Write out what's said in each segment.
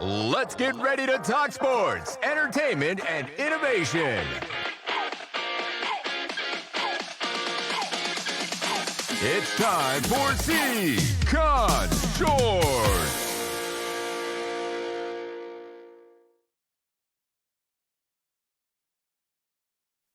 Let's get ready to talk sports, entertainment, and innovation. It's time for SEICon Shorts.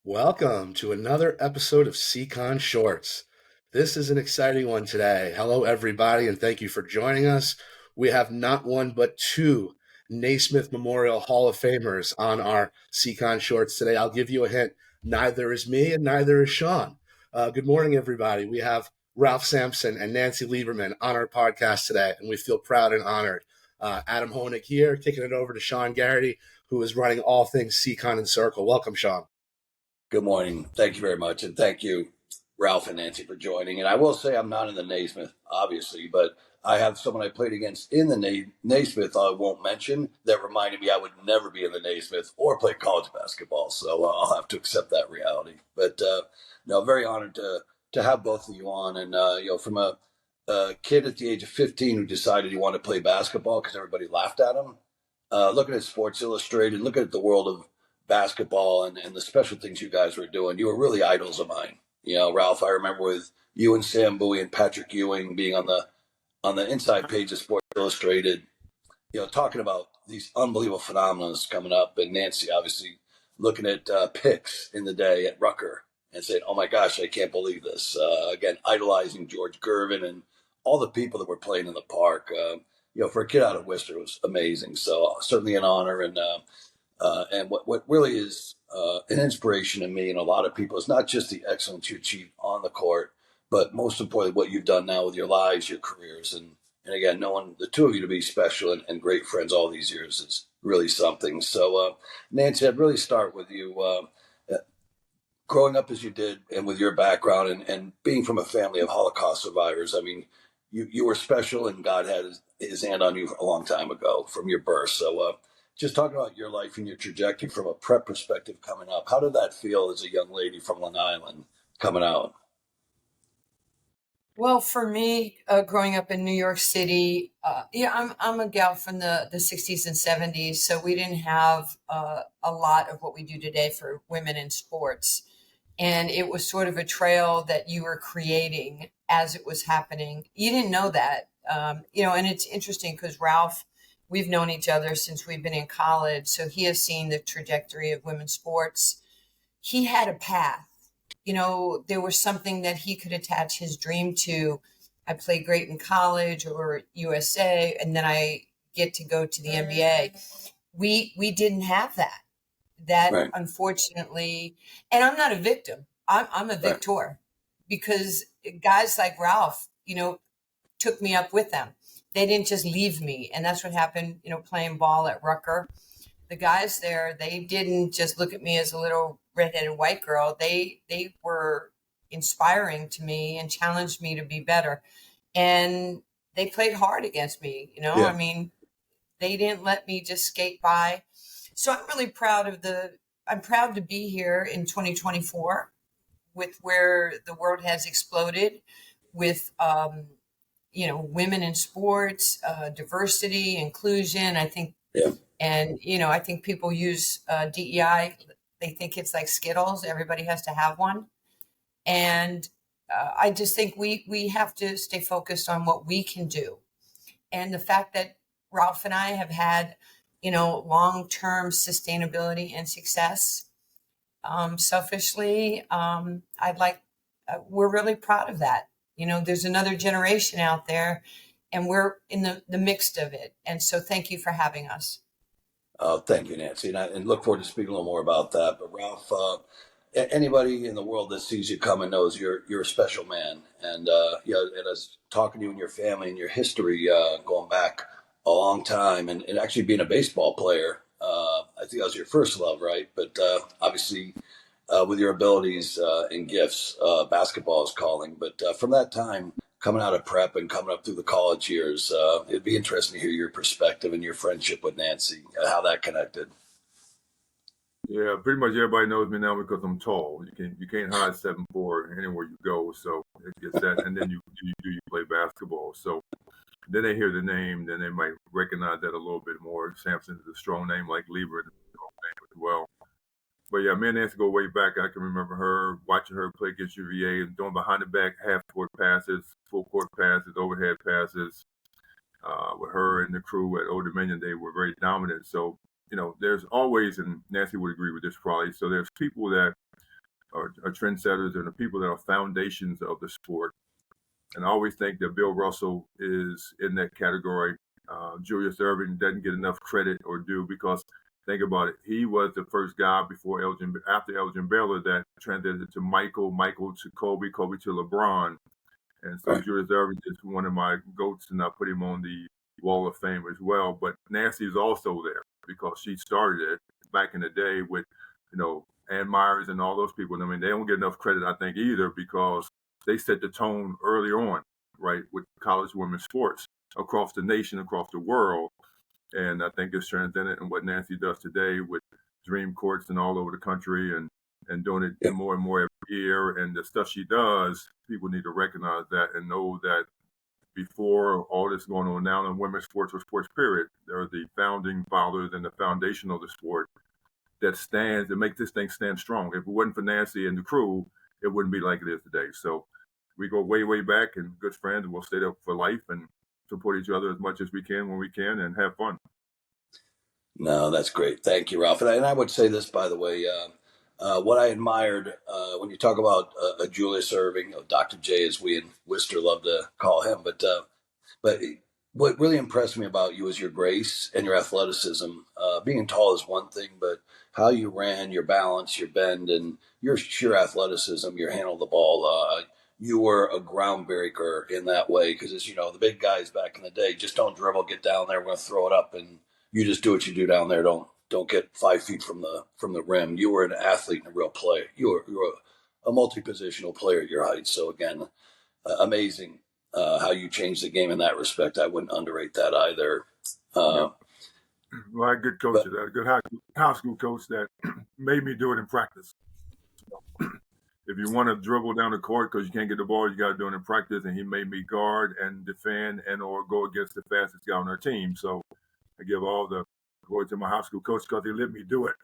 Welcome to another episode of SEICon Shorts. This is an exciting one today. Hello, everybody, and thank you for joining us. We have not one but two Naismith Memorial Hall of Famers on our SEICon Shorts today. I'll give you a hint. Neither is me and neither is Shawn. Good morning, everybody. We have Ralph Sampson and Nancy Lieberman on our podcast today, and we feel proud and honored. Adam Honig here, kicking it over to Shawn Garrity, who is running all things SEICon and Circle. Welcome, Shawn. Good morning. Thank you very much. And thank you, Ralph and Nancy, for joining. And I will say I'm not in the Naismith, obviously, but I have someone I played against in the Naismith I won't mention that reminded me I would never be in the Naismith or play college basketball. So I'll have to accept that reality. But no, very honored to have both of you on. And, from a kid at the age of 15 who decided he wanted to play basketball because everybody laughed at him, looking at Sports Illustrated, looking at the world of basketball and the special things you guys were doing. You were really idols of mine. Ralph, I remember with you and Sam Bowie and Patrick Ewing being on the inside page of Sports Illustrated, talking about these unbelievable phenomena coming up. And Nancy, obviously, looking at picks in the day at Rucker and saying, oh my gosh, I can't believe this. Again, idolizing George Gervin and all the people that were playing in the park. For a kid out of Worcester, it was amazing. So certainly an honor. And what really is an inspiration to me and a lot of people is not just the excellence you achieve on the court, but most importantly, what you've done now with your lives, your careers. And again, knowing the two of you to be special and great friends all these years is really something. So, Nancy, I'd really start with you. Growing up as you did and with your background and being from a family of Holocaust survivors, I mean, you were special and God had his hand on you a long time ago from your birth. So, just talking about your life and your trajectory from a prep perspective coming up, how did that feel as a young lady from Long Island coming out? Well, for me, growing up in New York City, I'm a gal from the 60s and 70s, so we didn't have a lot of what we do today for women in sports. And it was sort of a trail that you were creating as it was happening. You didn't know that, and it's interesting because Ralph, we've known each other since we've been in college, so he has seen the trajectory of women's sports. He had a path. There was something that he could attach his dream to. I played great in college or USA, and then I get to go to the NBA. We didn't have that. That Right. Unfortunately, and I'm not a victim. I'm a victor because guys like Ralph, took me up with them. They didn't just leave me. And that's what happened, playing ball at Rucker. The guys there, they didn't just look at me as a little redheaded white girl. They were inspiring to me and challenged me to be better. And they played hard against me, Yeah. I mean, they didn't let me just skate by. So I'm really I'm proud to be here in 2024 with where the world has exploded with, women in sports, diversity, inclusion. I think, and I think people use DEI. They think it's like Skittles. Everybody has to have one, and I just think we have to stay focused on what we can do, and the fact that Ralph and I have had, long-term sustainability and success. Selfishly, we're really proud of that. There's another generation out there and we're in the midst of it. And so thank you for having us. Thank you, Nancy. And look forward to speaking a little more about that. But Ralph, anybody in the world that sees you coming knows you're a special man. And, and as talking to you and your family and your history going back a long time and actually being a baseball player, I think that was your first love, right? But obviously with your abilities and gifts, basketball is calling. But from that time, coming out of prep and coming up through the college years, it'd be interesting to hear your perspective and your friendship with Nancy, how that connected. Yeah, pretty much everybody knows me now because I'm tall. You can't hide 7'4" anywhere you go. So it's that, and then you play basketball. So Then they hear the name, then they might recognize that a little bit more. Sampson is a strong name, like Lieberman is a strong name as well. But yeah, me and Nancy go way back. I can remember her watching her play against UVA and doing behind the back half court passes, full court passes, overhead passes. With her and the crew at Old Dominion, they were very dominant. So, there's always, and Nancy would agree with this probably, so there's people that are trendsetters and the people that are foundations of the sport. And I always think that Bill Russell is in that category. Julius Erving doesn't get enough credit or due because think about it. He was the first guy after Elgin Baylor that transited to Michael to Kobe to LeBron. And so Right. Julius Erving is one of my goats, and I put him on the Wall of Fame as well. But Nancy is also there because she started it back in the day with, Ann Myers and all those people. I mean, they don't get enough credit, I think, either because they set the tone early on, right, with college women's sports across the nation, across the world. And I think it's transcendent in what Nancy does today with dream courts and all over the country and doing it Yep. more and more every year. And the stuff she does, people need to recognize that and know that before all this going on now in women's sports or sports period, there are the founding fathers and the foundation of the sport that make this thing stand strong. If it wasn't for Nancy and the crew, it wouldn't be like it is today. So we go way, way back and good friends, and we'll stay there for life and support each other as much as we can when we can and have fun. No, that's great. Thank you, Ralph. And I would say this, by the way, what I admired when you talk about Julius Erving, Dr. J, as we in Worcester love to call him, but what really impressed me about you is your grace and your athleticism. Being tall is one thing, but how you ran, your balance, your bend, and your sheer athleticism, your handle of the ball. You were a groundbreaker in that way because, as you know, the big guys back in the day just don't dribble, get down there, we're going to throw it up, and you just do what you do down there. Don't get 5 feet from the rim. You were an athlete and a real player. You were a multi-positional player at your height. So again, amazing how you changed the game in that respect. I wouldn't underrate that either. Well, I had good coaches. But- I had a good high school coach that made me do it in practice. If you want to dribble down the court because you can't get the ball, you got to do it in practice. And he made me guard and defend and or go against the fastest guy on our team. So I give all the glory to my high school coach because he let me do it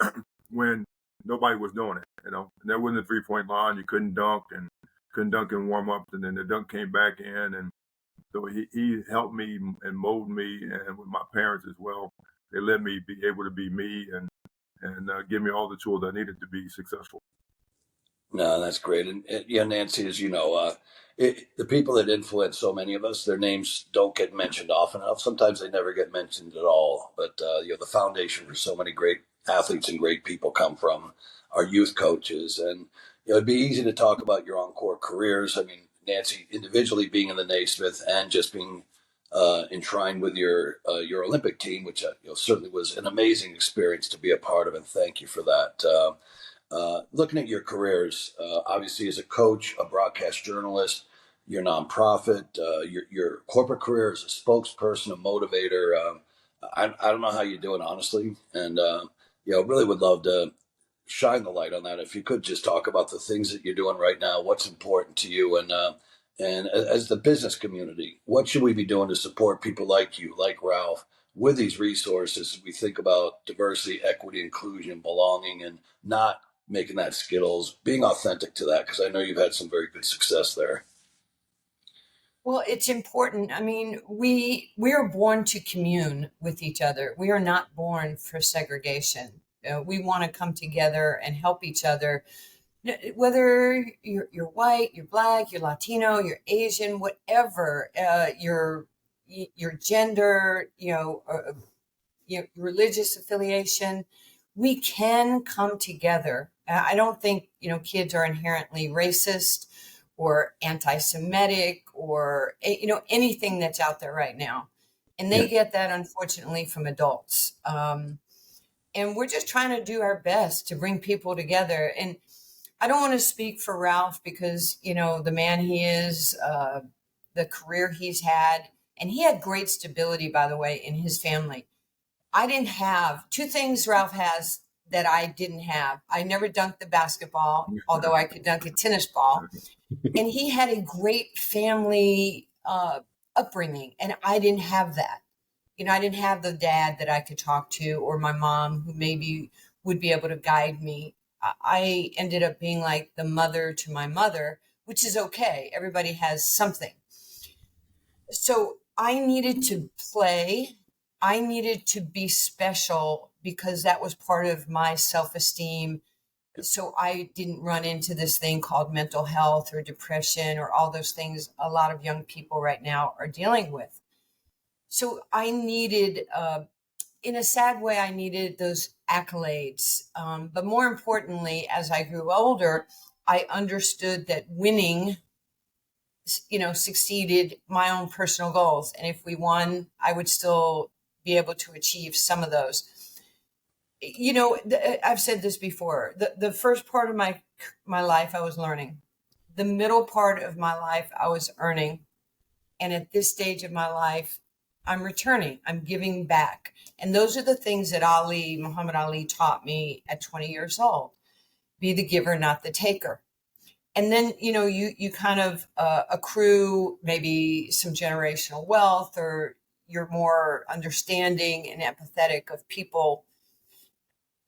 when nobody was doing it. And there wasn't a 3-point line. You couldn't dunk in warm-ups. And then the dunk came back in. And so he helped me and molded me, and with my parents as well. They let me be able to be me and give me all the tools I needed to be successful. No, that's great. And Nancy, as you know, the people that influence so many of us, their names don't get mentioned often enough. Sometimes they never get mentioned at all. But the foundation for so many great athletes and great people come from our youth coaches. And it'd be easy to talk about your on-court careers. I mean, Nancy, individually being in the Naismith and just being enshrined with your Olympic team, which certainly was an amazing experience to be a part of. And thank you for that. Looking at your careers, obviously as a coach, a broadcast journalist, your nonprofit, your corporate career as a spokesperson, a motivator. I don't know how you do it, honestly. And, really would love to shine the light on that. If you could just talk about the things that you're doing right now, what's important to you, and as the business community, what should we be doing to support people like you, like Ralph, with these resources as we think about diversity, equity, inclusion, belonging, and not making that Skittles, being authentic to that, because I know you've had some very good success there. Well, it's important. I mean, we are born to commune with each other. We are not born for segregation. We want to come together and help each other. Whether you're white, you're black, you're Latino, you're Asian, whatever your gender, your religious affiliation, we can come together. I don't think kids are inherently racist or anti-Semitic or anything that's out there right now, and they get that unfortunately from adults. And we're just trying to do our best to bring people together. And I don't want to speak for Ralph because, the man he is, the career he's had, and he had great stability, by the way, in his family. I didn't have two things Ralph has that I didn't have. I never dunked the basketball, although I could dunk a tennis ball. And he had a great family upbringing, and I didn't have that. I didn't have the dad that I could talk to, or my mom who maybe would be able to guide me. I ended up being like the mother to my mother, which is okay. Everybody has something. So I needed to play. I needed to be special because that was part of my self-esteem. So I didn't run into this thing called mental health or depression or all those things a lot of young people right now are dealing with. So I needed, in a sad way, I needed those accolades. But more importantly, as I grew older, I understood that winning, succeeded my own personal goals. And if we won, I would still be able to achieve some of those. I've said this before. The first part of my life, I was learning. The middle part of my life, I was earning. And at this stage of my life, I'm returning. I'm giving back. And those are the things that Muhammad Ali taught me at 20 years old. Be the giver, not the taker. And then, you kind of accrue maybe some generational wealth, or you're more understanding and empathetic of people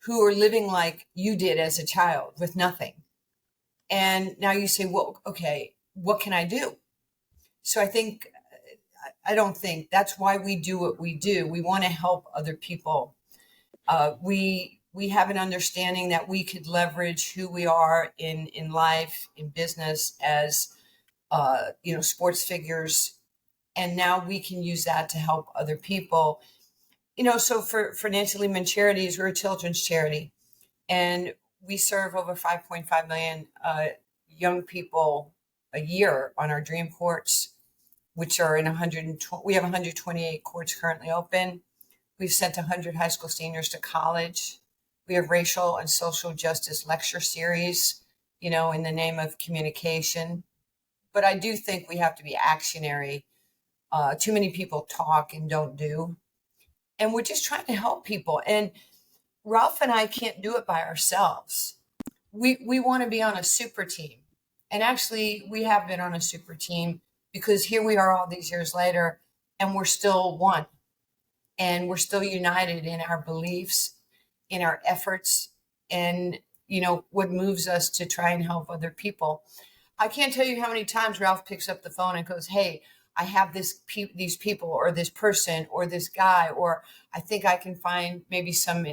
who are living like you did as a child with nothing. And now you say, well, okay, what can I do? So that's why we do what we do. We want to help other people. We have an understanding that we could leverage who we are in life, in business, as sports figures, and now we can use that to help other people. So for Nancy Lieberman Charities, we're a children's charity, and we serve over 5.5 million young people a year on our dream courts, which are in 120. We have 128 courts currently open. We've sent 100 high school seniors to college. We have racial and social justice lecture series, in the name of communication. But I do think we have to be actionary. Too many people talk and don't do. And we're just trying to help people. And Ralph and I can't do it by ourselves. We want to be on a super team. And actually, we have been on a super team, because here we are all these years later, and we're still one. And we're still united in our beliefs, in our efforts, and, what moves us to try and help other people. I can't tell you how many times Ralph picks up the phone and goes, hey, I have these people, or this person, or this guy, or I think I can find maybe some,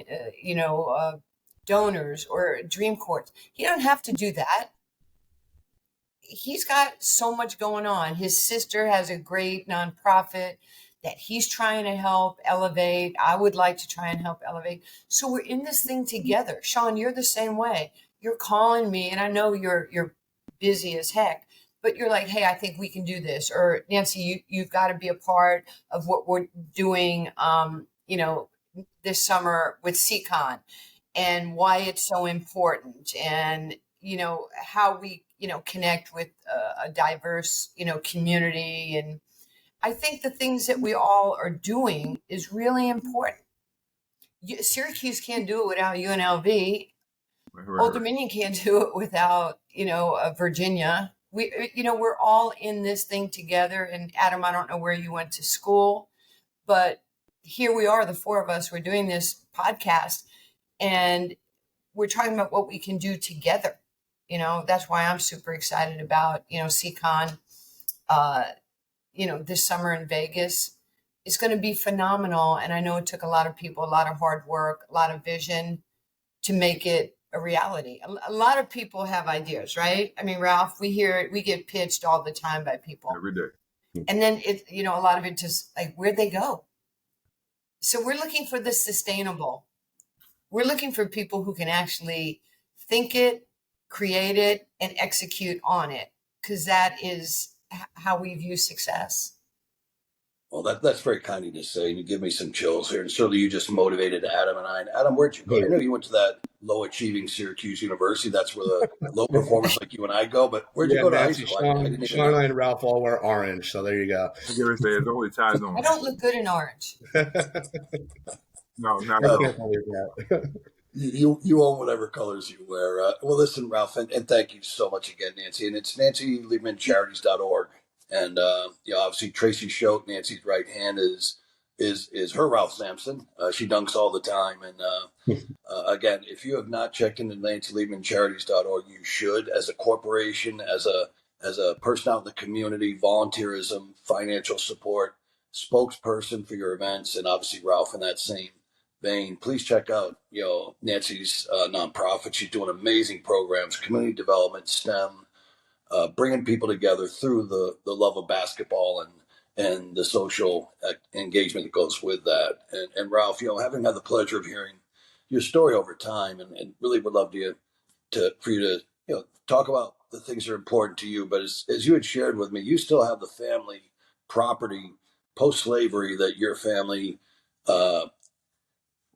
donors or dream courts. He don't have to do that. He's got so much going on. His sister has a great nonprofit that he's trying to help elevate. I would like to try and help elevate. So we're in this thing together. Shawn, you're the same way. You're calling me, and I know you're busy as heck, but you're like, hey, I think we can do this. Or Nancy, you've got to be a part of what we're doing, this summer with SEICon, and why it's so important, and, how we, connect with a diverse, community. And I think the things that we all are doing is really important. Syracuse can't do it without UNLV. Right. Old Dominion can't do it without, Virginia. We're all in this thing together. And Adam, I don't know where you went to school, but here we are, the four of us, we're doing this podcast, and we're talking about what we can do together. That's why I'm super excited about, SEICon, this summer in Vegas. It's going to be phenomenal. And I know it took a lot of people, a lot of hard work, a lot of vision to make it a reality. A lot of people have ideas, right? I mean, Ralph, we hear it, we get pitched all the time by people. Every day. And then a lot of it just like, where'd they go? So we're looking for the sustainable. We're looking for people who can actually think it, create it, and execute on it, because that is how we view success. Well, that's very kind of you to say. You give me some chills here. And certainly you just motivated Adam and I. And Adam, where'd you go? I know you went to that low-achieving Syracuse University. That's where the low performers like you and I go. But where'd you go to high school? Shawn and Ralph all wear orange, so there you go. I was going to say, it's only ties on. I don't look good in orange. No, not at all. You own whatever colors you wear. Well, listen, Ralph, and thank you so much again, Nancy. And it's NancyLiebermanCharities.org. And obviously Tracy Choate, Nancy's right hand, is her Ralph Sampson. She dunks all the time. And again, if you have not checked into NancyLiebermanCharities.org, you should. As a corporation, as a person out in the community, volunteerism, financial support, spokesperson for your events, and obviously Ralph in that same vein. Please check out Nancy's nonprofit. She's doing amazing programs, community development, STEM, bringing people together through the love of basketball and the social engagement that goes with that. And Ralph, having had the pleasure of hearing your story over time, and really would love for you to talk about the things that are important to you. But as you had shared with me, you still have the family property post-slavery that your family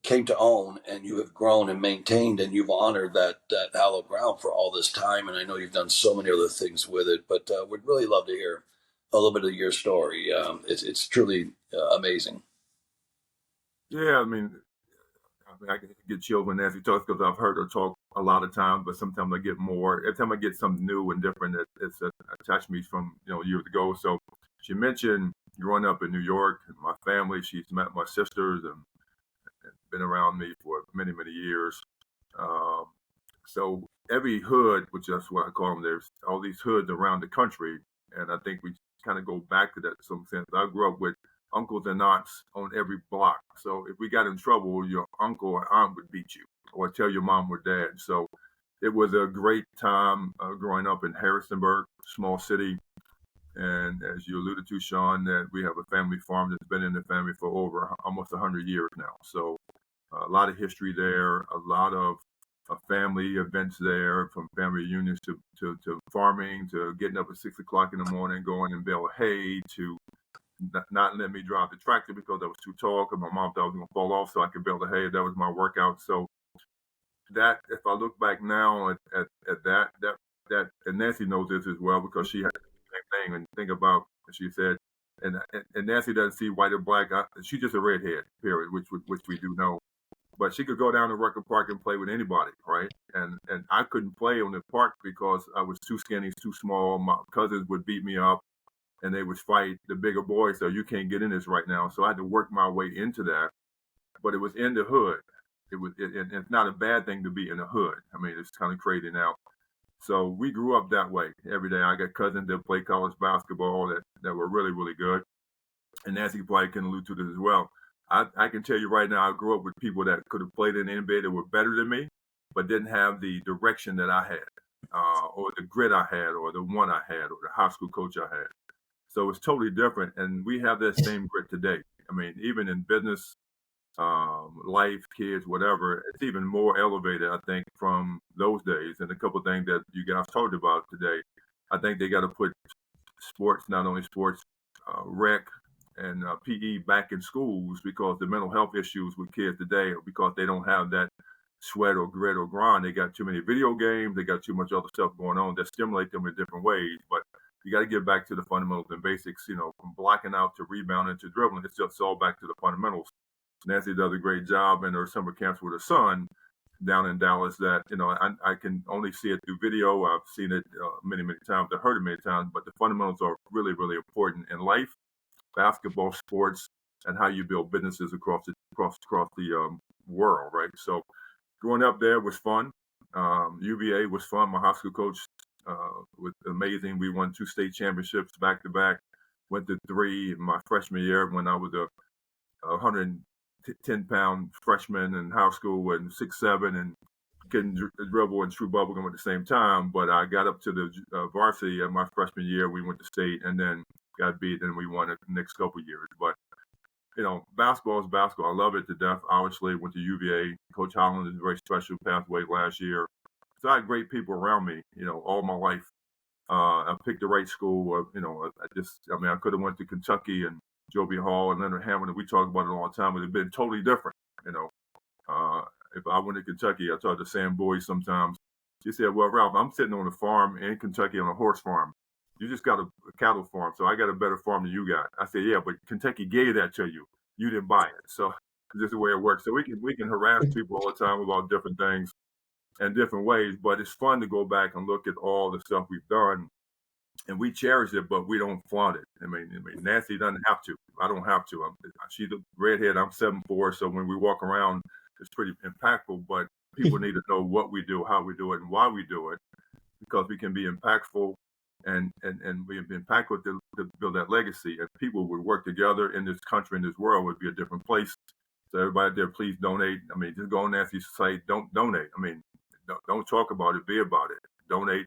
came to own, and you have grown and maintained, and you've honored that hallowed ground for all this time. And I know you've done so many other things with it, but would really love to hear a little bit of your story. It's truly amazing. Yeah, I can get chills when Nancy talks because I've heard her talk a lot of times, but sometimes I get more. Every time I get something new and different, it's attached me from years ago. So she mentioned growing up in New York, and my family. She's met my sisters and been around me for many, many years. Um, so every hood, which is what I call them, there's all these hoods around the country, and I think we kind of go back to that in some sense. I grew up with uncles and aunts on every block. So if we got in trouble, your uncle or aunt would beat you or tell your mom or dad. So it was a great time growing up in Harrisonburg, small city. And as you alluded to, Shawn, that we have a family farm that's been in the family for over almost 100 years now. So a lot of history there, a lot of family events there, from family reunions to farming, to getting up at 6 o'clock in the morning, going and bale hay, to not letting me drive the tractor because I was too tall, because my mom thought I was going to fall off so I could bale the hay. That was my workout. So that, if I look back now at that, and Nancy knows this as well because she had the same thing. And think about, she said, and Nancy doesn't see white or black. She's just a redhead, period, which we do know. But she could go down to Rucker Park and play with anybody, right? And I couldn't play on the park because I was too skinny, too small. My cousins would beat me up, and they would fight the bigger boys. So you can't get in this right now. So I had to work my way into that. But it was in the hood. And it's not a bad thing to be in the hood. I mean, it's kind of crazy now. So we grew up that way every day. I got cousins that play college basketball that were really, really good. And Nancy probably can allude to this as well. I can tell you right now, I grew up with people that could have played in the NBA that were better than me, but didn't have the direction that I had, or the grit I had, or the one I had, or the high school coach I had. So it's totally different. And we have that same grit today. I mean, even in business, life, kids, whatever, it's even more elevated, I think, from those days. And a couple of things that you guys talked about today, I think they got to put sports, not only sports, rec, and PE back in schools, because the mental health issues with kids today are because they don't have that sweat or grit or grind. They got too many video games. They got too much other stuff going on that stimulate them in different ways. But you got to get back to the fundamentals and basics, from blocking out to rebounding to dribbling. It's just all back to the fundamentals. Nancy does a great job in her summer camps with her son down in Dallas that, I can only see it through video. I've seen it many, many times. I've heard it many times, but the fundamentals are really, really important in life, basketball, sports, and how you build businesses across the world, right? So growing up there was fun. UVA was fun. My high school coach was amazing. We won 2 state championships back to back. Went to 3 my freshman year when I was a 110-pound freshman in high school, and 6'7", and couldn't dribble and chew bubblegum at the same time. But I got up to the varsity at my freshman year. We went to state, and then got beat, and we won it the next couple of years. But basketball is basketball. I love it to death. Obviously, went to UVA. Coach Holland is a very special, passed away last year. So I had great people around me, all my life. I picked the right school. I could have went to Kentucky and Joby Hall and Leonard Hamilton. We talk about it all the time. It would have been totally different, If I went to Kentucky, I talked to Sam Boyd sometimes. She said, "Well, Ralph, I'm sitting on a farm in Kentucky on a horse farm. You just got a cattle farm, so I got a better farm than you got." I said, "Yeah, but Kentucky gave that to you. You didn't buy it." So it's just the way it works. So we can harass people all the time about different things and different ways, but it's fun to go back and look at all the stuff we've done and we cherish it, but we don't flaunt it. I mean, Nancy doesn't have to. I don't have to. She's a redhead. I'm 7'4", so when we walk around, it's pretty impactful. But people need to know what we do, how we do it, and why we do it, because we can be impactful, and we be impactful to build that legacy. And people would work together in this country, in this world, would be a different place. So everybody out there, please donate. I mean, just go on Nancy's site. Don't donate. I mean, don't talk about it. Be about it. Donate.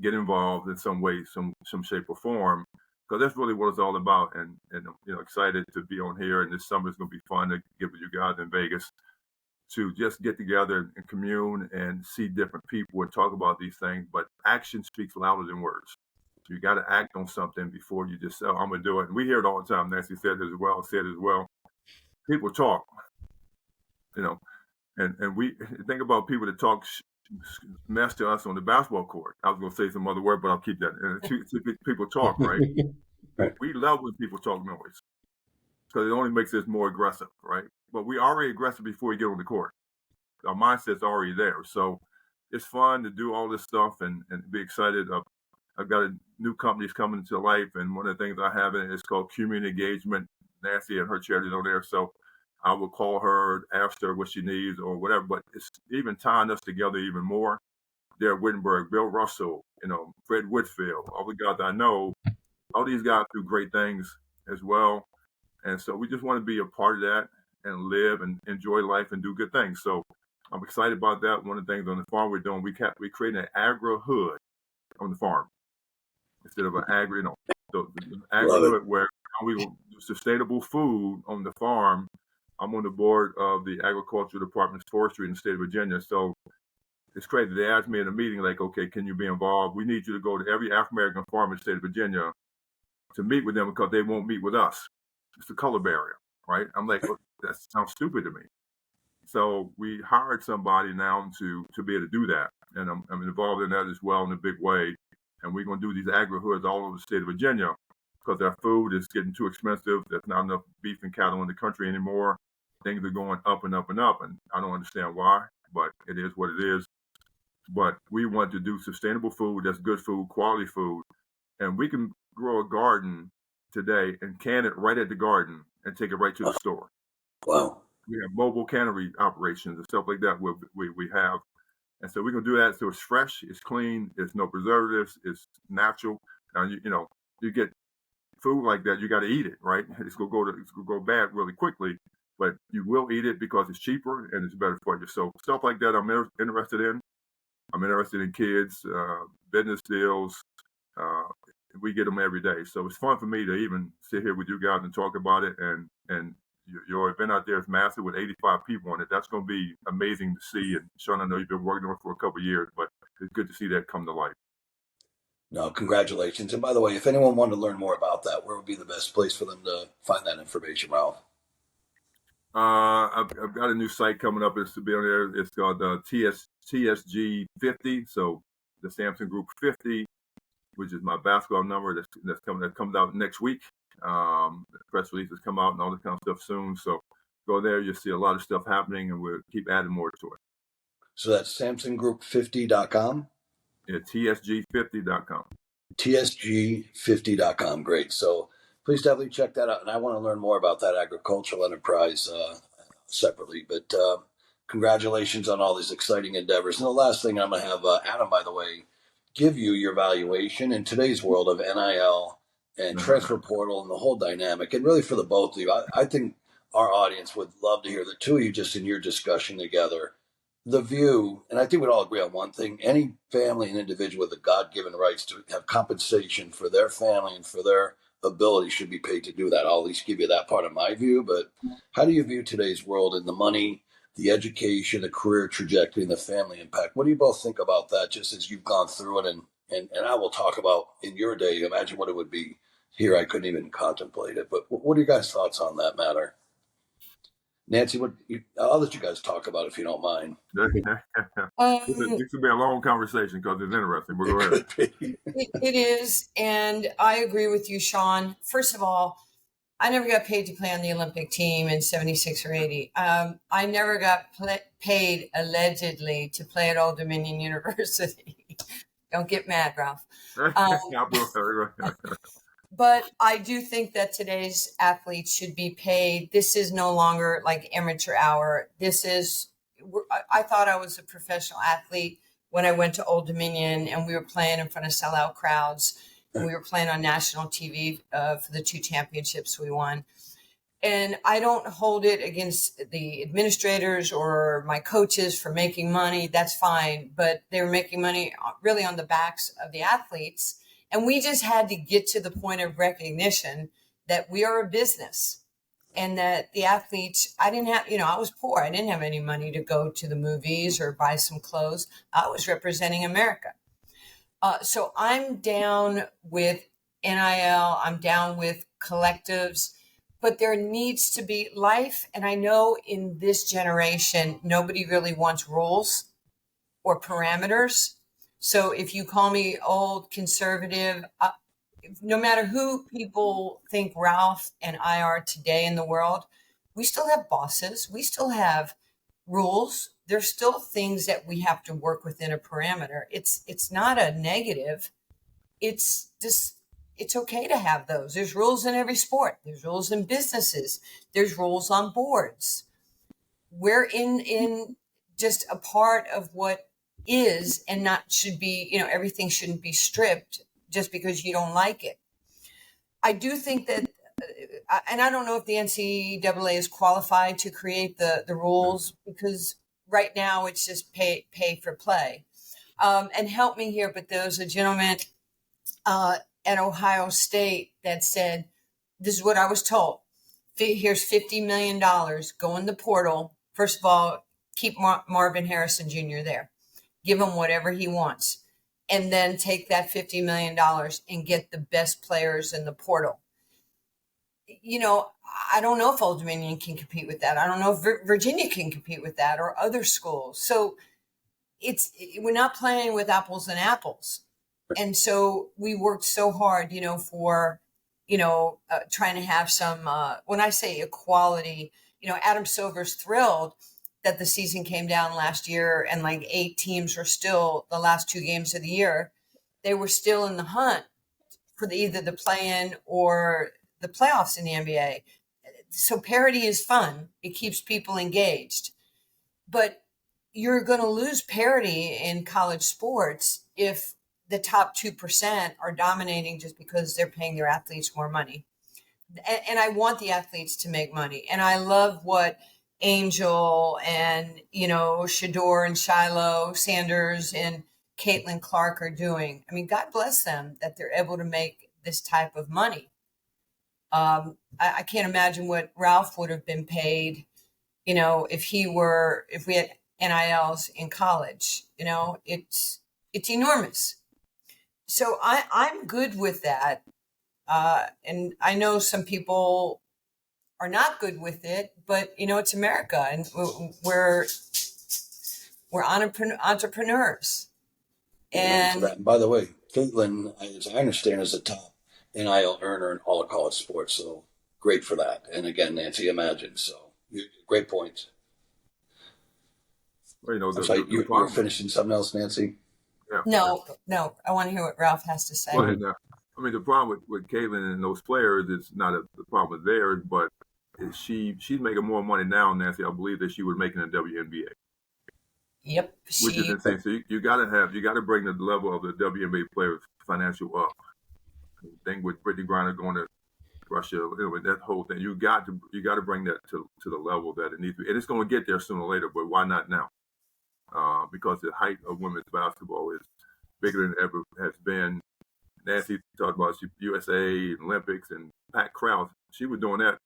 Get involved in some way, some shape or form, because that's really what it's all about. And excited to be on here. And this summer is going to be fun to get with you guys in Vegas to just get together and commune and see different people and talk about these things. But action speaks louder than words. You got to act on something before you just say, "Oh, I'm going to do it." And we hear it all the time. Nancy said it as well. People talk, and we think about people that talk mess to us on the basketball court. I was going to say some other word, but I'll keep that. People talk, right? Right. We love when people talk noise because it only makes us more aggressive, right? But we already aggressive before we get on the court. Our mindset's already there. So it's fun to do all this stuff and be excited. I've got new companies coming into life, and one of the things I have in it is called community engagement. Nancy and her charities on there. So I will call her, ask her what she needs or whatever, but it's even tying us together even more. Derek Wittenberg, Bill Russell, Fred Whitfield, all the guys I know, all these guys do great things as well. And so we just want to be a part of that and live and enjoy life and do good things. So I'm excited about that. One of the things on the farm we're doing, we created an agri-hood on the farm instead of an the agri-hood where we will do sustainable food on the farm. I'm on the board of the Agricultural Department's Forestry in the state of Virginia. So it's crazy. They asked me in a meeting, like, okay, can you be involved? We need you to go to every African-American farm in the state of Virginia to meet with them because they won't meet with us. It's the color barrier, right? I'm like, well, that sounds stupid to me. So we hired somebody now to be able to do that. And I'm involved in that as well in a big way. And we're going to do these agri-hoods all over the state of Virginia because our food is getting too expensive. There's not enough beef and cattle in the country anymore. Things are going up and up and up. And I don't understand why, but it is what it is. But we want to do sustainable food, that's good food, quality food. And we can grow a garden today and can it right at the garden and take it right to the store. Wow. We have mobile cannery operations and stuff like that we have. And so we're going to do that so it's fresh, it's clean, it's no preservatives, it's natural. Now, you get food like that, you got to eat it, right? It's going to go bad really quickly, but you will eat it because it's cheaper and it's better for you. So stuff like that I'm interested in. I'm interested in kids, business deals. We get them every day. So it's fun for me to even sit here with you guys and talk about it. And your event out there is massive with 85 people on it. That's going to be amazing to see. And Shawn, I know you've been working on it for a couple of years, but it's good to see that come to life. No, congratulations. And by the way, if anyone wanted to learn more about that, where would be the best place for them to find that information, Ralph? I've got a new site coming up. It's to be on there. It's called TSG 50. So the Sampson Group 50, which is my basketball number. That comes out next week. The press releases come out and all this kind of stuff soon. So go there. You'll see a lot of stuff happening, and we'll keep adding more to it. So that's SamsonGroup50.com? Yeah, TSG50.com. TSG50.com. Great. So please definitely check that out. And I want to learn more about that agricultural enterprise separately. But congratulations on all these exciting endeavors. And the last thing I'm going to have Adam, by the way, give you your valuation in today's world of NIL and transfer portal and the whole dynamic. And really for the both of you, I think our audience would love to hear the two of you just in your discussion together. The view, and I think we'd all agree on one thing, any family and individual with the God-given rights to have compensation for their family and for their ability should be paid to do that. I'll at least give you that part of my view. But how do you view today's world and the money, the education, the career trajectory, and the family impact? What do you both think about that just as you've gone through it? And I will talk about in your day, imagine what it would be here. I couldn't even contemplate it. But what are your guys' thoughts on that matter? Nancy, I'll let you guys talk about it if you don't mind. This will be a long conversation because it's interesting. We'll go ahead. It is, and I agree with you, Shawn. First of all, I never got paid to play on the Olympic team in 76 or 80. I never got paid, allegedly, to play at Old Dominion University. Don't get mad, Ralph. I Um, will. but I do think that today's athletes should be paid. This is no longer like amateur hour. I thought I was a professional athlete when I went to Old Dominion and we were playing in front of sellout crowds and we were playing on national TV for the 2 championships we won. And I don't hold it against the administrators or my coaches for making money. That's fine. But they were making money really on the backs of the athletes. And we just had to get to the point of recognition that we are a business and that the athletes, I didn't have, I was poor. I didn't have any money to go to the movies or buy some clothes. I was representing America. So I'm down with NIL. I'm down with collectives, but there needs to be life. And I know in this generation, nobody really wants rules or parameters. So if you call me old conservative, no matter who people think Ralph and I are today in the world, we still have bosses. We still have rules. There's still things that we have to work within a parameter. It's not a negative. It's just, it's okay to have those. There's rules in every sport. There's rules in businesses. There's rules on boards. We're in just a part of what is and not should be, everything shouldn't be stripped just because you don't like it. I do think that, and I don't know if the NCAA is qualified to create the rules because right now it's just pay for play. And help me here, but there was a gentleman at Ohio State that said, this is what I was told. Here's $50 million. Go in the portal. First of all, keep Marvin Harrison Jr. there. Give him whatever he wants. And then take that $50 million and get the best players in the portal. I don't know if Old Dominion can compete with that. I don't know if Virginia can compete with that or other schools. So we're not playing with apples and apples. And so we worked so hard, for, trying to have some, when I say equality, Adam Silver's thrilled that the season came down last year and like 8 teams were still the last 2 games of the year. They were still in the hunt for either the play-in or the playoffs in the NBA. So parity is fun. It keeps people engaged. But you're going to lose parity in college sports if the top 2% are dominating just because they're paying their athletes more money. And I want the athletes to make money. And I love what Angel and, Shador and Shiloh Sanders and Caitlin Clark are doing. I mean, God bless them that they're able to make this type of money. I can't imagine what Ralph would have been paid, if we had NILs in college. It's enormous. So I'm good with that. And I know some people are not good with it, but it's America and we're entrepreneurs. And by the way, Caitlin, as I understand, is a top NIL earner in all of college sports. So great for that. And again, Nancy, imagine. So great point. Well, you were finishing something else, Nancy? Yeah. No. I want to hear what Ralph has to say. Well, the problem with Caitlin and those players is not the problem with theirs, but she's making more money now, Nancy, I believe, than she would make in the WNBA. Yep. Which is insane. So you got to bring the level of the WNBA players financial up. The thing with Brittany Griner going to Russia, that whole thing, you got to bring that to the level that it needs to be, and it's going to get there sooner or later. But why not now? Because the height of women's basketball is bigger than it ever has been. Nancy talked about USA, Olympics, and packed crowds. She was doing that,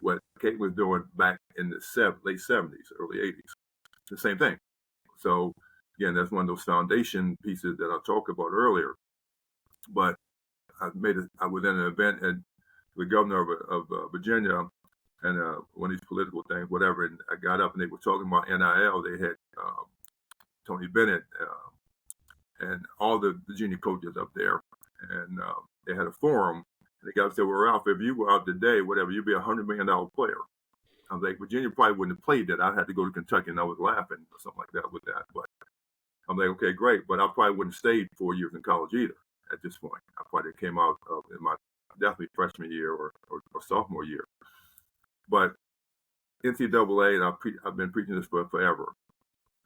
what Kate was doing back in the late 70s, early 80s. The same thing. So, again, that's one of those foundation pieces that I talked about earlier. But I was in an event at the governor of Virginia and one of these political things, whatever, and I got up and they were talking about NIL. They had Tony Bennett and all the Virginia coaches up there, and they had a forum. And the guy said, "Well, Ralph, if you were out today, whatever, you'd be $100 million player." I was like, Virginia probably wouldn't have played that. I'd have to go to Kentucky, and I was laughing or something like that with that. But I'm like, okay, great, but I probably wouldn't have stayed 4 years in college either at this point. I probably came out in my definitely freshman year or sophomore year. But NCAA, and I've been preaching this for forever.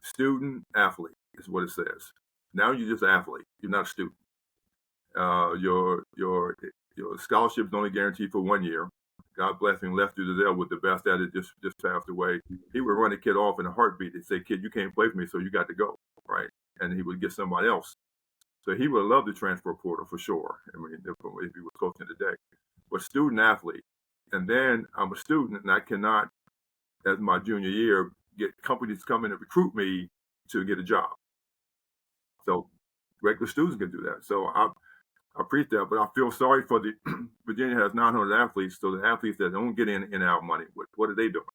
Student athlete is what it says. Now you're just an athlete. You're not a student. Your scholarship is only guaranteed for 1 year. God bless him, left through the jail with the best at it, just passed away. He would run a kid off in a heartbeat and say, "Kid, you can't play for me, so you got to go," right? And he would get somebody else. So he would love the transfer portal for sure. I mean, if he was coaching today. But student athlete, and then I'm a student, and I cannot, as my junior year, get companies come in and recruit me to get a job. So regular students can do that. So I preach that, but I feel sorry for the Virginia has 900 athletes, so the athletes that don't get in and out money, what are they doing?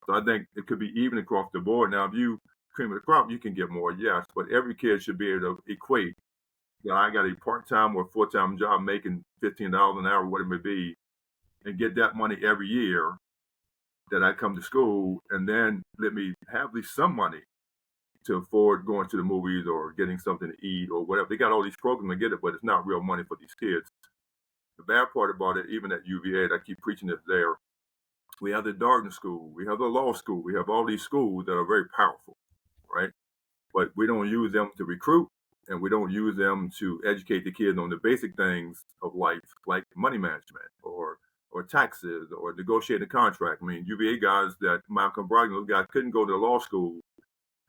So I think it could be even across the board. Now, if you cream of the crop, you can get more, yes, but every kid should be able to equate. You know, I got a part-time or full-time job making $15 an hour, whatever it may be, and get that money every year that I come to school, and then let me have at least some money to afford going to the movies or getting something to eat or whatever. They got all these programs to get it, but it's not real money for these kids. The bad part about it, even at UVA, and I keep preaching it there, we have the Darden School, we have the law school, we have all these schools that are very powerful, right? But we don't use them to recruit, and we don't use them to educate the kids on the basic things of life, like money management or taxes or negotiating a contract. I mean, UVA guys that Malcolm Brogdon, those guys couldn't go to the law school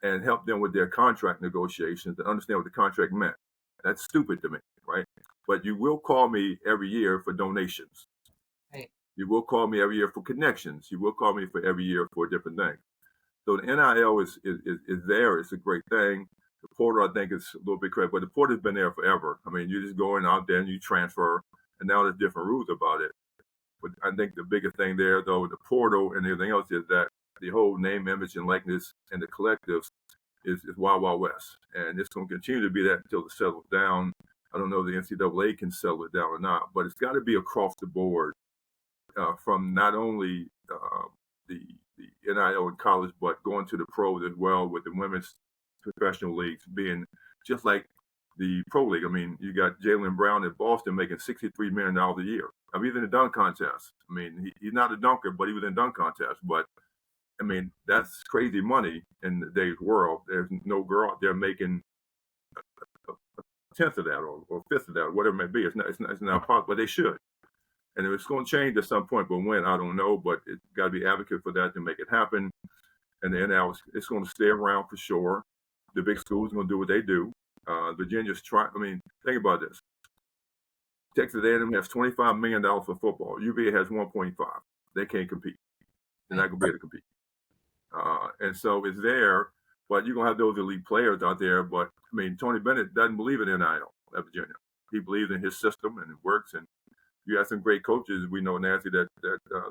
and help them with their contract negotiations to understand what the contract meant. That's stupid to me, right? But you will call me every year for donations. Right. You will call me every year for connections. You will call me for every year for different things. So the NIL is there. It's a great thing. The portal, I think, is a little bit crazy, but the portal's been there forever. I mean, you're just going out there and you transfer, and now there's different rules about it. But I think the biggest thing there, though, the portal and everything else, is that the whole name, image, and likeness and the collectives is Wild Wild West. And it's going to continue to be that until it settles down. I don't know if the NCAA can settle it down or not, but it's got to be across the board from not only the NIL in college, but going to the pros as well, with the women's professional leagues being just like the pro league. I mean, you got Jaylen Brown in Boston making $63 million a year. I mean, he's in the dunk contest. I mean, he's not a dunker, but he was in dunk contest. But I mean, that's crazy money in today's world. There's no girl out there making a tenth of that or a fifth of that, or whatever it may be. It's not possible, but they should. And it's going to change at some point, but when, I don't know. But it's got to be advocate for that to make it happen. And the NL, it's going to stay around for sure. The big schools are going to do what they do. Virginia's trying. I mean, think about this. Texas A&M has $25 million for football. UVA has 1.5. They can't compete. They're not going to be able to compete. And so it's there, but you're going to have those elite players out there. But, I mean, Tony Bennett doesn't believe in NIL at Virginia. He believes in his system, and it works. And you have some great coaches. We know, Nancy, that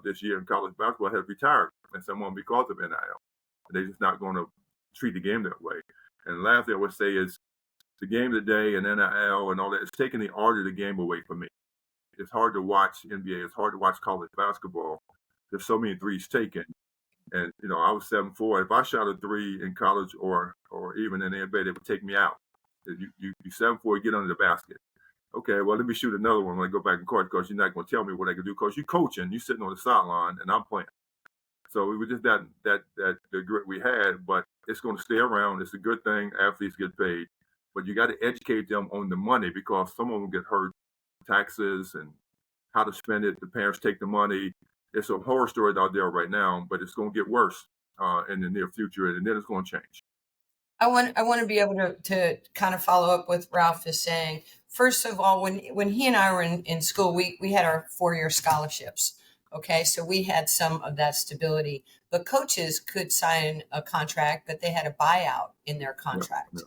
this year in college basketball has retired, and someone because of NIL. They're just not going to treat the game that way. And lastly, I would say is the game today and NIL and all that, it's taking the art of the game away from me. It's hard to watch NBA. It's hard to watch college basketball. There's so many threes taken. And, you know, I was 7'4". If I shot a three in college or even in the NBA, they would take me out. You 7'4", get under the basket. Okay, well, let me shoot another one when I go back in court, because you're not going to tell me what I can do, because you're coaching, you're sitting on the sideline, and I'm playing. So it was just that the grit we had, but it's going to stay around. It's a good thing. Athletes get paid. But you got to educate them on the money, because some of them get hurt, taxes and how to spend it. The parents take the money. It's a horror story out there right now, but it's going to get worse in the near future, and then it's going to change. I want to be able to kind of follow up with Ralph is saying. First of all, when he and I were in school, we had our 4-year scholarships. Okay, so we had some of that stability. But coaches could sign a contract, but they had a buyout in their contract.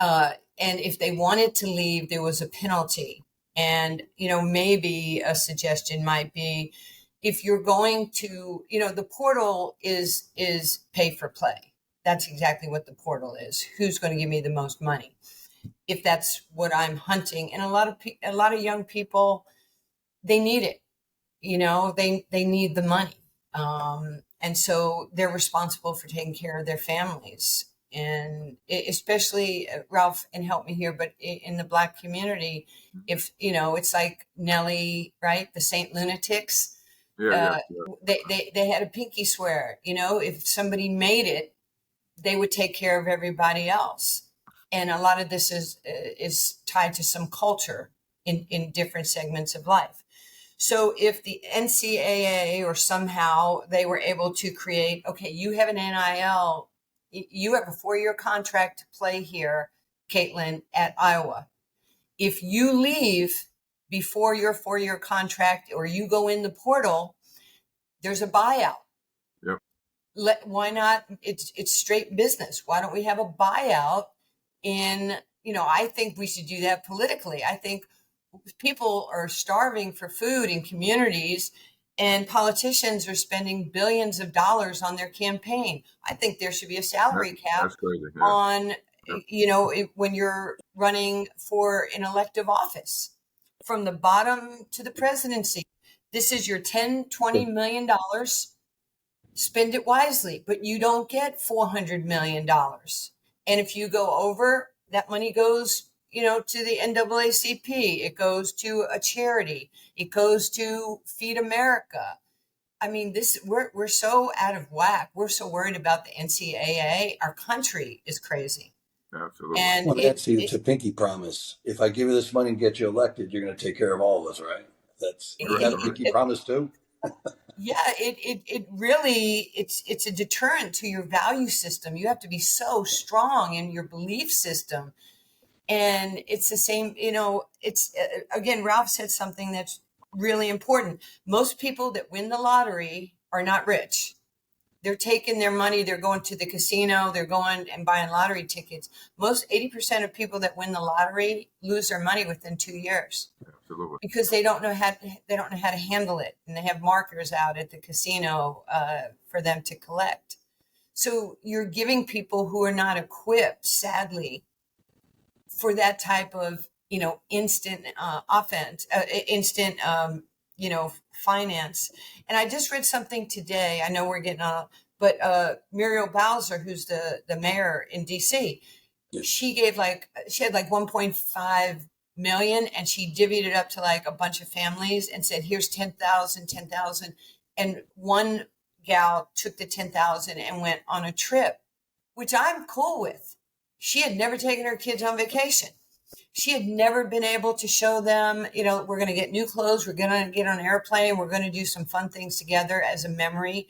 Yeah. And if they wanted to leave, there was a penalty. And, you know, maybe a suggestion might be, if you're going to, you know, the portal is pay for play. That's exactly what the portal is. Who's going to give me the most money? If that's what I'm hunting. And a lot of young people, they need it. You know, they need the money. And so they're responsible for taking care of their families. especially Ralph, and help me here, but in the Black community, if it's like Nellie, right? The Saint Lunatics, Yeah. they had a pinky swear. If somebody made it, they would take care of everybody else. And a lot of this is tied to some culture in different segments of life. So if the NCAA or somehow they were able to create, okay, you have an NIL, you have a 4-year contract to play here, Caitlin, at Iowa. If you leave before your 4-year contract or you go in the portal, there's a buyout. Why not? It's straight business. Why don't we have a buyout I think we should do that politically. I think people are starving for food in communities and politicians are spending billions of dollars on their campaign. I think there should be a salary cap That's crazy. Yeah. on, when you're running for an elective office from the bottom to the presidency. This is your $10-20 million. Spend it wisely, but you don't get $400 million. And if you go over, that money goes, to the NAACP. It goes to a charity. It goes to Feed America. I mean, we're so out of whack. We're so worried about the NCAA. Our country is crazy. Absolutely. And Well, it's a pinky promise. If I give you this money and get you elected, you're going to take care of all of us, right? Is that a pinky promise too? Yeah, it really, it's a deterrent to your value system. You have to be so strong in your belief system. And it's the same, it's again, Ralph said something that's really important. Most people that win the lottery are not rich. They're taking their money, they're going to the casino, they're going and buying lottery tickets. 80% of people that win the lottery lose their money within 2 years. Absolutely. Because they don't know how to handle it, and they have markers out at the casino for them to collect. So you're giving people who are not equipped, sadly, for that type of instant instant finance. And I just read something today. I know we're getting on, but Muriel Bowser, who's the mayor in DC, she had like 1.5 million, and she divvied it up to like a bunch of families and said, here's 10,000. And one gal took the 10,000 and went on a trip, which I'm cool with. She had never taken her kids on vacation. She had never been able to show them, we're going to get new clothes. We're going to get on an airplane. We're going to do some fun things together as a memory.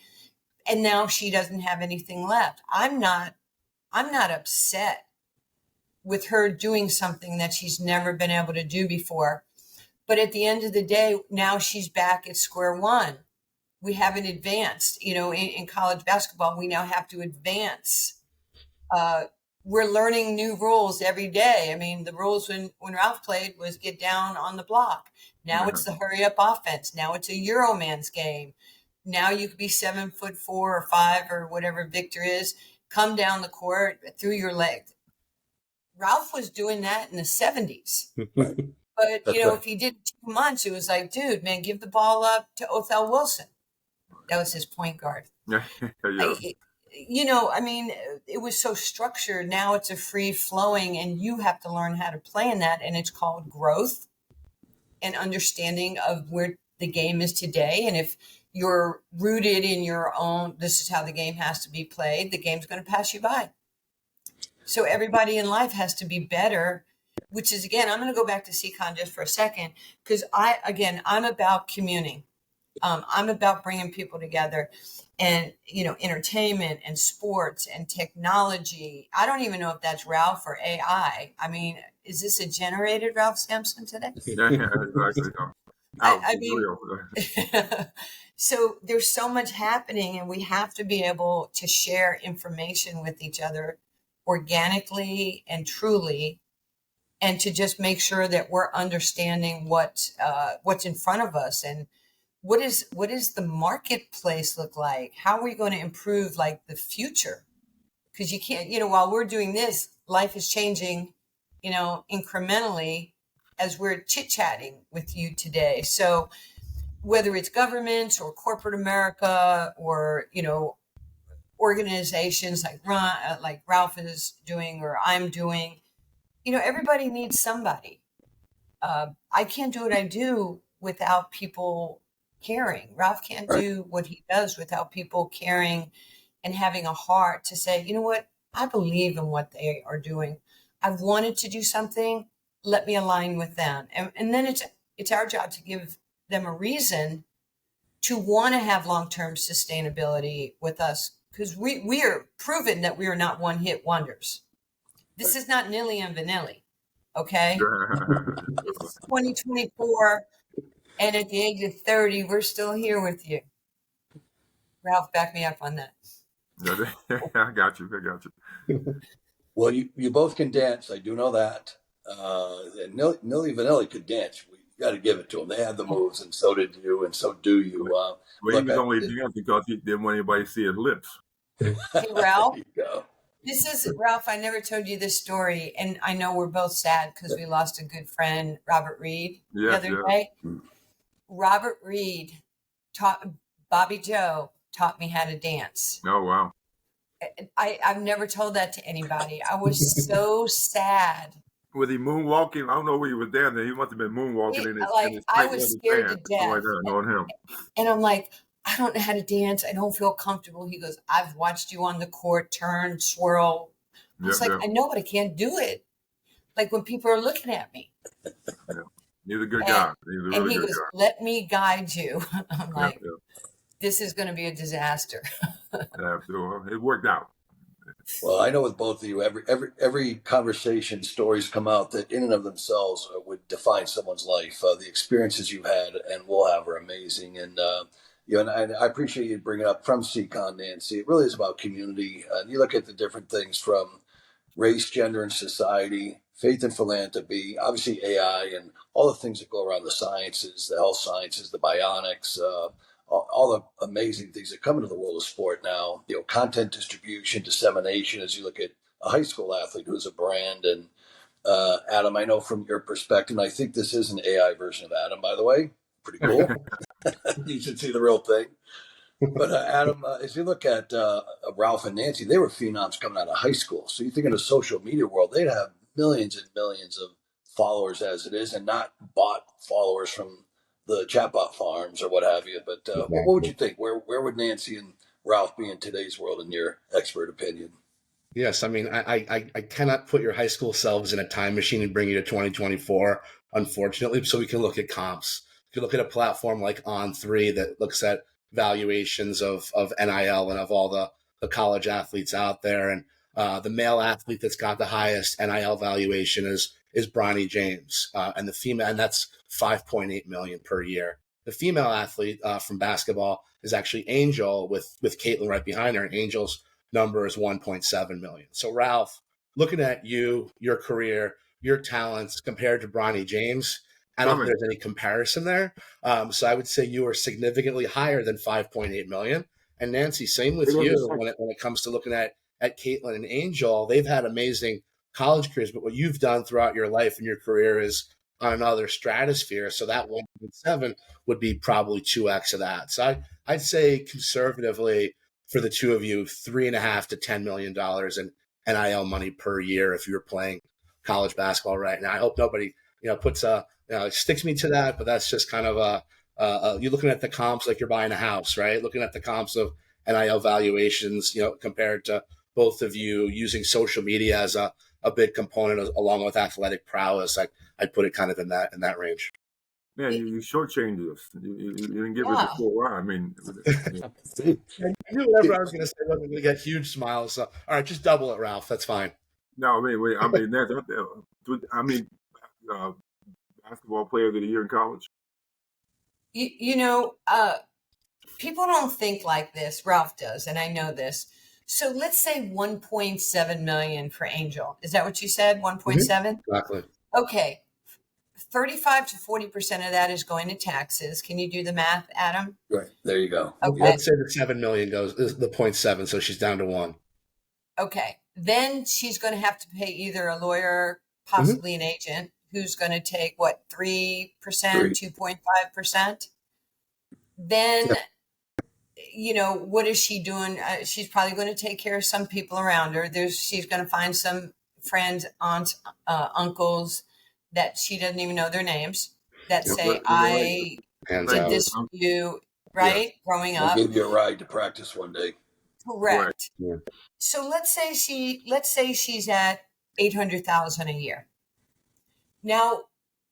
And now she doesn't have anything left. I'm not upset with her doing something that she's never been able to do before. But at the end of the day, now she's back at square one. We haven't advanced, in college basketball, we now have to advance. We're learning new rules every day. I mean, the rules when Ralph played was get down on the block. Now it's the hurry up offense. Now it's a Euroman's game. Now you could be 7'4" or 5" or whatever Victor is, come down the court through your leg. Ralph was doing that in the 70s. Right. But, That's right. if he did 2 months, it was like, dude, man, give the ball up to Othell Wilson. That was his point guard. Yeah. I mean, it was so structured. Now it's a free flowing, and you have to learn how to play in that. And it's called growth and understanding of where the game is today. And if you're rooted in your own, this is how the game has to be played, the game's going to pass you by. So everybody in life has to be better, which is, again, I'm going to go back to SEICon just for a second, because I'm about communing. I'm about bringing people together. And, entertainment and sports and technology. I don't even know if that's Ralph or AI. I mean, is this a generated Ralph Sampson today? Yeah, exactly. I mean, so there's so much happening, and we have to be able to share information with each other organically and truly, and to just make sure that we're understanding what's in front of us, and what is the marketplace look like? How are we going to improve like the future? Because you can't, while we're doing this, life is changing, incrementally as we're chit-chatting with you today. So whether it's government or corporate America or, organizations like Ralph is doing or I'm doing. Everybody needs somebody. I can't do what I do without people caring. Ralph can't Right. do what he does without people caring and having a heart to say, you know what, I believe in what they are doing. I've wanted to do something. Let me align with them. And then it's our job to give them a reason to want to have long-term sustainability with us, because we are proven that we are not one-hit wonders. This is not Nilly and Vanilli, okay? It's 2024, and at the age of 30, we're still here with you. Ralph, back me up on that. I got you. Well, you both can dance. I do know that. And Nilly Vanilli could dance. We got to give it to them. They had the moves, and so did you, and so do you. Well, he was only dancing because he didn't want anybody to see his lips. Hey, Ralph. There you go. This is Ralph. I never told you this story, and I know we're both sad because we lost a good friend, Robert Reed, the other day. Robert Reed taught Bobby Joe taught me how to dance. Oh wow! I've never told that to anybody. I was so sad. Was he moonwalking? I don't know where he was dancing. He must have been moonwalking in his I was scared to death. Like that, knowing him. And I'm like, I don't know how to dance. I don't feel comfortable. He goes, I've watched you on the court, turn, swirl. I was I know, but I can't do it. Like when people are looking at me. He's a good guy. He's a really good guy. Let me guide you. I'm like, this is going to be a disaster. Absolutely. It worked out. Well, I know with both of you, every conversation, stories come out that in and of themselves would define someone's life. The experiences you had and will have are amazing. And, and I appreciate you bringing up from SEICon, Nancy. It really is about community. And you look at the different things from race, gender, and society, faith and philanthropy, obviously AI, and all the things that go around the sciences, the health sciences, the bionics, all the amazing things that come into the world of sport now, content distribution, dissemination, as you look at a high school athlete who's a brand. And Adam, I know from your perspective, and I think this is an AI version of Adam, by the way, pretty cool. You should see the real thing. But Adam, as you look at Ralph and Nancy, they were phenoms coming out of high school. So you think in a social media world, they'd have millions and millions of followers as it is, and not bought followers from the chatbot farms or what have you. But what would you think? Where would Nancy and Ralph be in today's world, in your expert opinion? Yes, I mean, I cannot put your high school selves in a time machine and bring you to 2024, unfortunately. So we can look at comps. We can look at a platform like On3 that looks at valuations of NIL and of all the college athletes out there. And the male athlete that's got the highest NIL valuation is Bronny James, and the female, and that's 5.8 million per year. The female athlete from basketball is actually Angel with Caitlin right behind her, and Angel's number is 1.7 million. So Ralph, looking at you, your career, your talents compared to Bronny James, I don't think there's any comparison there. So I would say you are significantly higher than 5.8 million. And Nancy, same with you when it comes to looking at Caitlin and Angel. They've had amazing college careers, but what you've done throughout your life and your career is on another stratosphere. So that 1.7 would be probably 2x of that. So I'd say conservatively for the two of you, $3.5 to $10 million in NIL money per year if you were playing college basketball right now. I hope nobody puts sticks me to that, but that's just kind of you're looking at the comps like you're buying a house, right? Looking at the comps of NIL valuations, compared to both of you using social media as a big component along with athletic prowess. I'd put it kind of in that range. Man, you shortchanged us. You didn't give it the full ride. I mean, I knew whatever I was going to say wasn't going to get huge smiles. So, all right, just double it, Ralph. That's fine. No, basketball player of the year in college. People don't think like this. Ralph does, and I know this. So let's say 1.7 million for Angel. Is that what you said? 1.7? Exactly. Okay. 35 to 40% of that is going to taxes. Can you do the math, Adam? Right. There you go. Okay. Let's say the 7 million goes the 0.7, so she's down to 1. Okay. Then she's going to have to pay either a lawyer, possibly an agent, who's going to take 3%, 2.5%. Then what is she doing? She's probably going to take care of some people around her. She's going to find some friends, aunts, uncles that she doesn't even know their names that say, I Hands did out. this for you, right? Growing I'll up. give you a ride to practice one day. Correct. Yeah. So let's say she's at 800,000 a year. Now,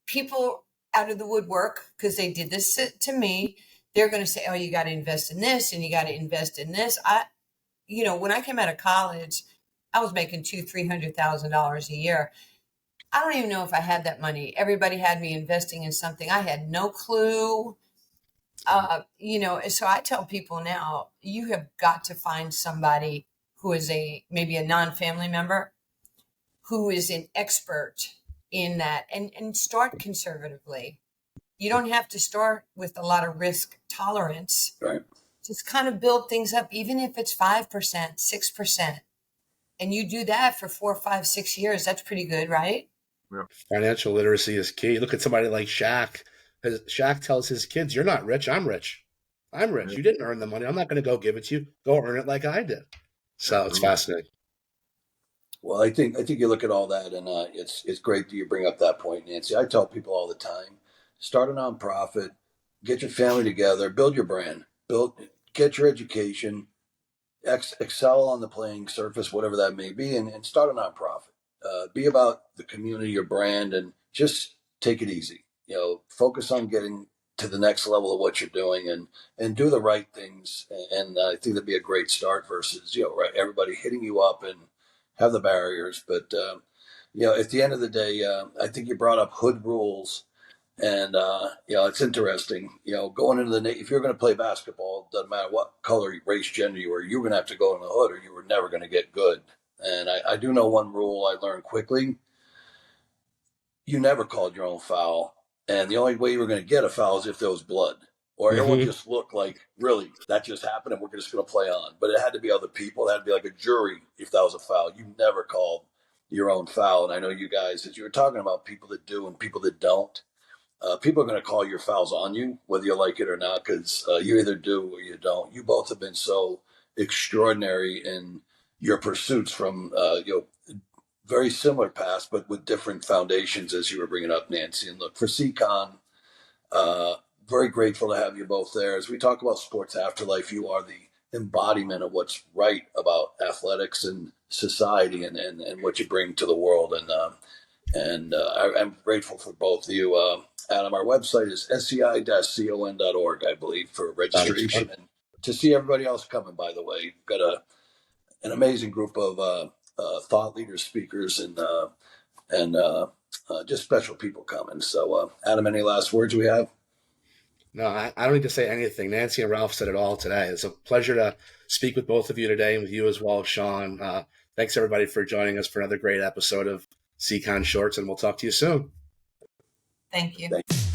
people out of the woodwork, because they did this to me, they're going to say, oh, you got to invest in this and you got to invest in this. When I came out of college, I was making $300,000 a year. I don't even know if I had that money. Everybody had me investing in something. I had no clue. So I tell people now, you have got to find somebody who is maybe a non-family member who is an expert in that, and start conservatively. You don't have to start with a lot of risk tolerance. Right. Just kind of build things up, even if it's 5%, 6%. And you do that for 4, 5, 6 years. That's pretty good, right? Yeah. Financial literacy is key. Look at somebody like Shaq. Shaq tells his kids, you're not rich, I'm rich. I'm rich. You didn't earn the money. I'm not going to go give it to you. Go earn it like I did. So it's fascinating. Well, I think you look at all that, and it's great that you bring up that point, Nancy. I tell people all the time, start a nonprofit, get your family together, build your brand, get your education, excel on the playing surface, whatever that may be, and start a nonprofit. Be about the community, your brand, and just take it easy. Focus on getting to the next level of what you're doing, and do the right things. And I think that'd be a great start versus everybody hitting you up and have the barriers. But at the end of the day, I think you brought up hood rules. And, it's interesting, going into if you're going to play basketball, doesn't matter what color, race, gender you were, you were going to have to go in the hood or you were never going to get good. And I do know one rule I learned quickly. You never called your own foul. And the only way you were going to get a foul is if there was blood. Or everyone just looked like, really, that just happened and we're just going to play on. But it had to be other people. It had to be like a jury if that was a foul. You never called your own foul. And I know you guys, as you were talking about people that do and people that don't, people are going to call your fouls on you, whether you like it or not, because you either do or you don't. You both have been so extraordinary in your pursuits from very similar past, but with different foundations, as you were bringing up, Nancy. And look, for SEICon, very grateful to have you both there. As we talk about sports afterlife, you are the embodiment of what's right about athletics and society and what you bring to the world. And I'm grateful for both of you. Adam, our website is sei-con.org, I believe, for registration and to see everybody else coming, by the way. We've got an amazing group of thought leaders, speakers, and just special people coming. So, Adam, any last words we have? No, I don't need to say anything. Nancy and Ralph said it all today. It's a pleasure to speak with both of you today and with you as well, Shawn. Thanks, everybody, for joining us for another great episode of SEICon Shorts, and we'll talk to you soon. Thank you. Thank you.